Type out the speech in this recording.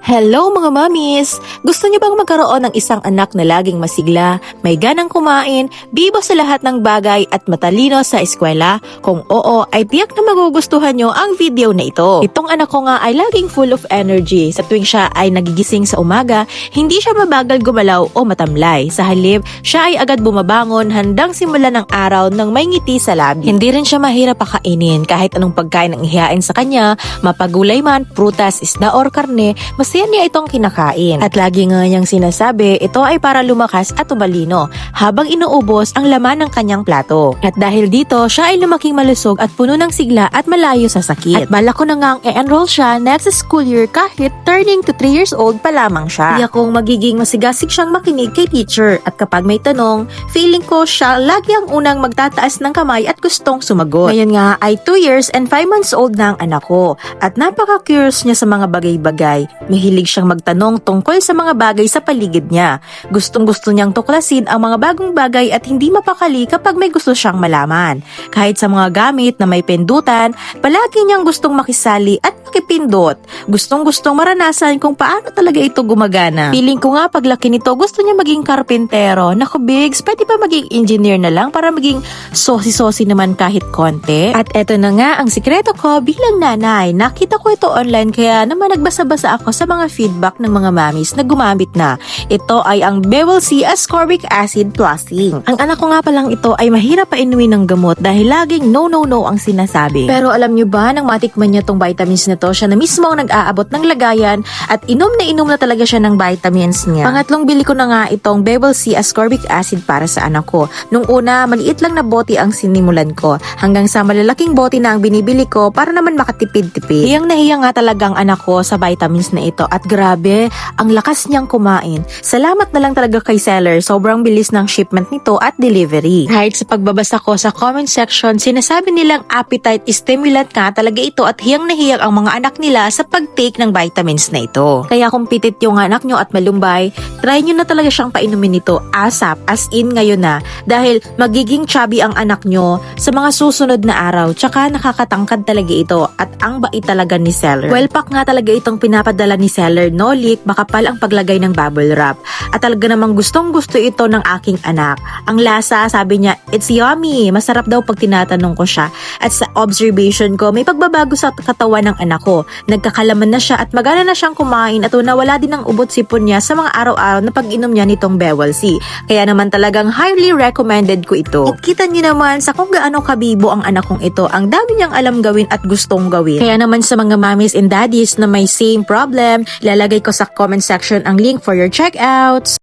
Hello mga mamis! Gusto niyo bang magkaroon ng isang anak na laging masigla, may ganang kumain, bibo sa lahat ng bagay at matalino sa eskwela? Kung oo, ay tiyak na magugustuhan niyo ang video na ito. Itong anak ko nga ay laging full of energy. Sa tuwing siya ay nagigising sa umaga, hindi siya mabagal gumalaw o matamlay. Sa halip, siya ay agad bumabangon handang simulan ng araw ng may ngiti sa labi. Hindi rin siya mahirap pakainin kahit anong pagkain ang ihain sa kanya, mapagulay man, prutas, isda or karne, masaya niya itong kinakain. At lagi nga niyang sinasabi, ito ay para lumakas at tumalino habang inuubos ang laman ng kanyang plato. At dahil dito, siya ay lumaking malusog at puno ng sigla at malayo sa sakit. At balak ko na ngang e-enroll siya next school year kahit turning to 3 years old pa lamang siya. Kaya kung magiging masigasig siyang makinig kay teacher at kapag may tanong, feeling ko siya lagi ang unang magtataas ng kamay at gustong sumagot. Ngayon nga ay 2 years and 5 months old na ang anak ko at napaka-curious niya sa mga bagay-bagay. Mahilig siyang magtanong tungkol sa mga bagay sa paligid niya. Gustong-gusto niyang tuklasin ang mga bagong bagay at hindi mapakali kapag may gusto siyang malaman. Kahit sa mga gamit na may pindutan, palagi niyang gustong makisali at makipindot. Gustong-gustong maranasan kung paano talaga ito gumagana. Feeling ko nga paglaki nito, gusto niya maging karpentero. Naku Bigs, pwede ba maging engineer na lang para maging sosi-sosi naman kahit konti? At eto na nga ang sikreto ko bilang nanay. Nakita ko ito online kaya naman nagbasa-basa ako sa mga feedback ng mga mamis na gumamit na. Ito ay ang Bewell C ascorbic acid plusing. Ang anak ko nga palang ito ay mahirap pa inumin ng gamot dahil laging no ang sinasabi. Pero alam nyo ba, nang matikman niya tong vitamins na to, siya na mismo ang nag-aabot ng lagayan at inom na talaga siya ng vitamins niya. Pangatlong bili ko na nga itong Bewell C ascorbic acid para sa anak ko. Nung una, maliit lang na bote ang sinimulan ko hanggang sa malalaking bote na ang binibili ko para naman makatipid-tipid. Hiyang nahiya nga talagang anak ko sa vitamins na ito at grabe, ang lakas niyang kumain. Salamat na lang talaga kay seller, sobrang bilis ng shipment nito at delivery. Kahit sa pagbabasa ko sa comment section, sinasabi nilang appetite stimulant nga talaga ito at hiyang nahiyang ang mga anak nila sa pag-take ng vitamins na ito. Kaya kung pitit yung anak nyo at malumbay, try nyo na talaga siyang painumin nito ASAP, as in ngayon na, dahil magiging chubby ang anak nyo sa mga susunod na araw, tsaka nakakatangkad talaga ito at ang bait talaga ni seller. Well pack nga talaga itong pinapadala ni seller, no leak, makapal ang paglagay ng bubble wrap. At talaga namang gustong gusto ito ng aking anak. Ang lasa, sabi niya, it's yummy. Masarap daw pag tinatanong ko siya. At sa observation ko, may pagbabago sa katawan ng anak ko. Nagkakalaman na siya at magana na siyang kumain at nawala din ang ubot sipon niya sa mga araw-araw na pag-inom niya nitong Bewell C. Kaya naman talagang highly recommended ko ito. At kita niyo naman sa kung gaano kabibo ang anak kong ito, ang dami niyang alam gawin at gustong gawin. Kaya naman sa mga mommies and daddies na may same problem, lalagay ko sa comment section ang link for your checkouts.